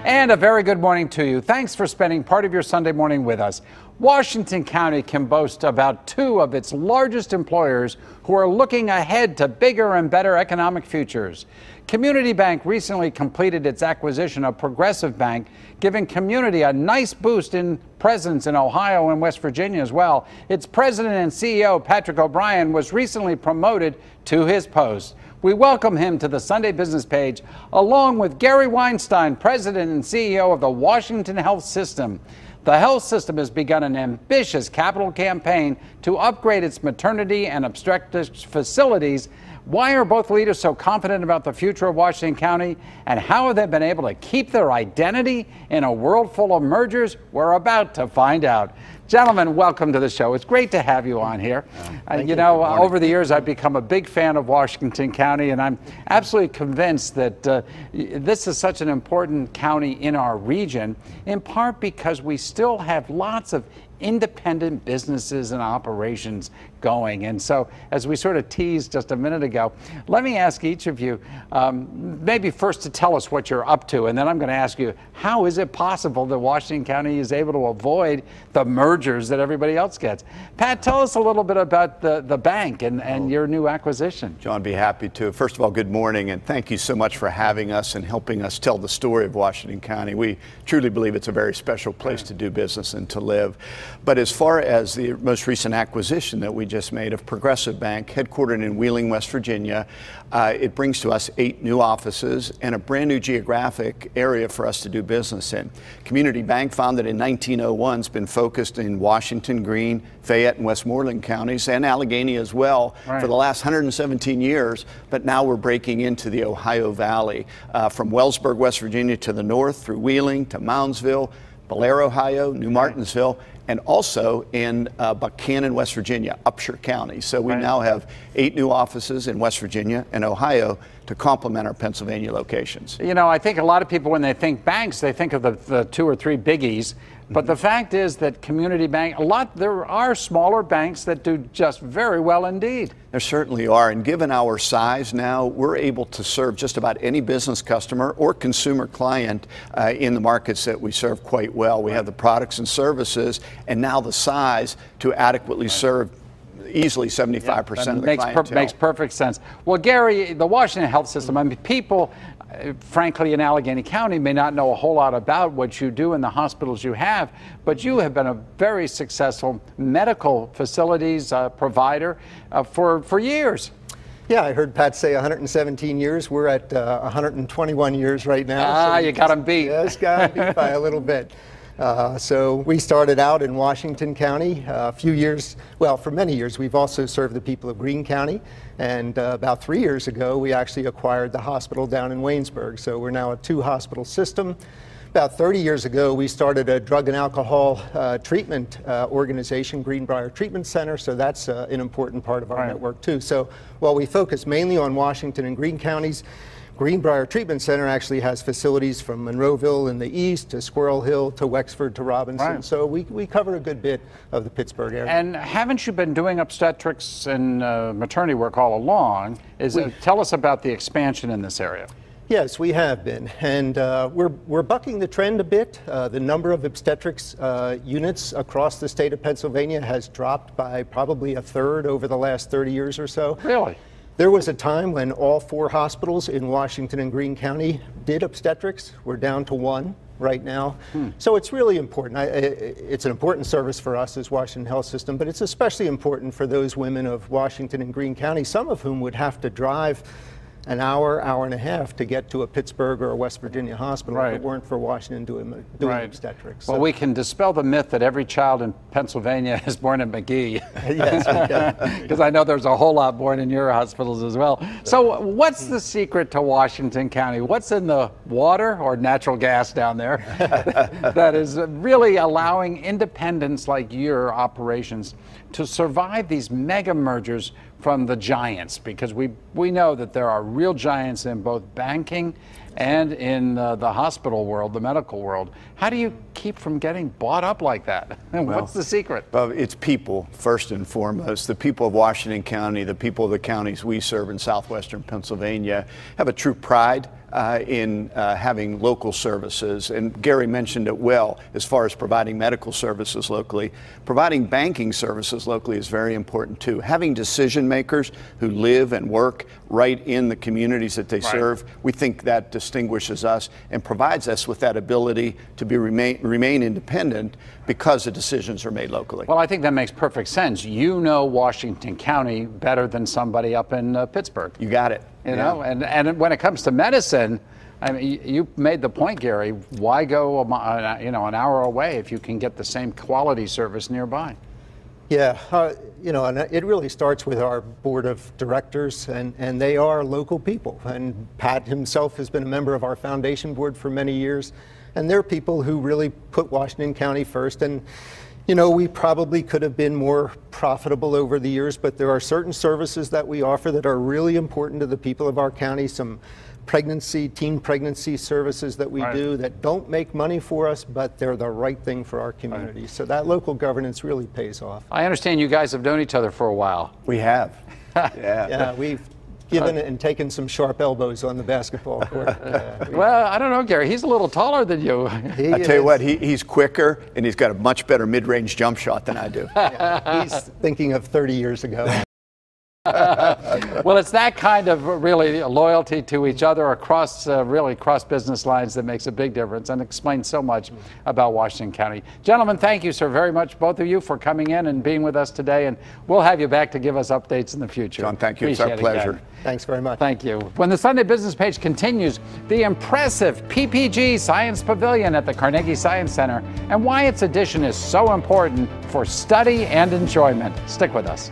And a very good morning to you. Thanks for spending part of your Sunday morning with us. Washington County can boast about two of its largest employers who are looking ahead to bigger and better economic futures. Community Bank recently completed its acquisition of Progressive Bank, giving Community a nice boost in presence in Ohio and West Virginia as well. Its president and CEO, Patrick O'Brien, was recently promoted to his post. We welcome him to the Sunday Business Page, along with Gary Weinstein, president and CEO of the Washington Health System. The health system has begun an ambitious capital campaign to upgrade its maternity and obstetrics facilities. Why are both leaders so confident about the future of Washington County, and how have they been able to keep their identity in a world full of mergers? We're about to find out. Gentlemen, welcome to the show. It's great to have you on here. You know, over the years, I've become a big fan of Washington County, and I'm absolutely convinced that this is such an important county in our region, in part because we still have lots of independent businesses and operations going. And so, as we sort of teased just a minute ago, let me ask each of you, maybe first to tell us what you're up to, and then I'm going to ask you, how is it possible that Washington County is able to avoid the mergers that everybody else gets? Pat, tell us a little bit about the bank and your new acquisition. John, I'd be happy to. First of all, good morning, and thank you so much for having us and helping us tell the story of Washington County. We truly believe it's a very special place to do business and to live. But as far as the most recent acquisition that we just made of Progressive Bank, headquartered in Wheeling, West Virginia, it brings to us 8 new offices and a brand new geographic area for us to do business in. Community Bank, founded in 1901, has been focused in Washington, Greene, Fayette, and Westmoreland counties, and Allegheny as well, for the last 117 years. But now we're breaking into the Ohio Valley, from Wellsburg, West Virginia to the north, through Wheeling to Moundsville, Blair, Ohio, New Martinsville, and also in Buchanan, West Virginia, Upshur County. So we now have 8 new offices in West Virginia and Ohio to complement our Pennsylvania locations. You know, I think a lot of people, when they think banks, they think of the 2 or 3 biggies. But the fact is that Community Bank, there are smaller banks that do just very well indeed. There certainly are, and given our size now, we're able to serve just about any business customer or consumer client in the markets that we serve quite well. We have the products and services, and now the size to adequately serve easily 75% of the clientele. Makes perfect sense. Well, Gary, the Washington Health System, I mean, people, frankly, in Allegheny County may not know a whole lot about what you do in the hospitals you have, but you have been a very successful medical facilities provider for years. Yeah, I heard Pat say 117 years. We're at 121 years right now. So you got them beat. Yes, got them beat by a little bit. So we started out in Washington County a few years, well, for many years. We've also served the people of Greene County, and about 3 years ago we actually acquired the hospital down in Waynesburg. So we're now a 2-hospital system. About 30 years ago we started a drug and alcohol treatment organization, Greenbrier Treatment Center, so that's an important part of our network too. So while we focus mainly on Washington and Greene counties, Greenbrier Treatment Center actually has facilities from Monroeville in the east to Squirrel Hill to Wexford to Robinson. So we cover a good bit of the Pittsburgh area. And haven't you been doing obstetrics and maternity work all along? Tell us about the expansion in this area. Yes, we have been, and we're bucking the trend a bit. The number of obstetrics units across the state of Pennsylvania has dropped by probably a third over the last 30 years or so. Really? There was a time when all 4 hospitals in Washington and Greene County did obstetrics. We're down to 1 right now. So it's really important. It's an important service for us as Washington Health System, but it's especially important for those women of Washington and Greene County, some of whom would have to drive an hour, hour and a half to get to a Pittsburgh or a West Virginia hospital if it weren't for Washington doing obstetrics. Well, we can dispel the myth that every child in Pennsylvania is born at McGee. Yes, we can. Because I know there's a whole lot born in your hospitals as well. So what's the secret to Washington County? What's in the water or natural gas down there that is really allowing independents like your operations to survive these mega mergers from the giants? Because we know that there are real giants in both banking and in the hospital world, the medical world. How do you keep from getting bought up like that? And what's the secret? Well, it's people, first and foremost. The people of Washington County, the people of the counties we serve in southwestern Pennsylvania have a true pride in having local services. And Gary mentioned it well as far as providing medical services locally. Providing banking services locally is very important too. Having decision makers who live and work right in the communities that they serve, we think that distinguishes us and provides us with that ability to remain independent because the decisions are made locally. Well, I think that makes perfect sense. You know Washington County better than somebody up in Pittsburgh. You got it. You know, and when it comes to medicine, I mean, you made the point, Gary. Why go an hour away if you can get the same quality service nearby? Yeah, you know, and it really starts with our board of directors, and they are local people. And Pat himself has been a member of our foundation board for many years, and they're people who really put Washington County first. And you know, we probably could have been more profitable over the years, but there are certain services that we offer that are really important to the people of our county. Some teen pregnancy services that we do that don't make money for us, but they're the right thing for our community. So that local governance really pays off. I understand you guys have known each other for a while. We have. Yeah, we've given and taken some sharp elbows on the basketball court. Well, I don't know, Gary. He's a little taller than you. I tell you what, he's quicker, and he's got a much better mid-range jump shot than I do. Yeah, he's thinking of 30 years ago. Well, it's that kind of really loyalty to each other across business lines that makes a big difference and explains so much about Washington County. Gentlemen, thank you, sir, very much, both of you, for coming in and being with us today. And we'll have you back to give us updates in the future. John, thank you. It's our pleasure. Thanks very much. Thank you. When the Sunday Business Page continues, the impressive PPG Science Pavilion at the Carnegie Science Center and why its addition is so important for study and enjoyment. Stick with us.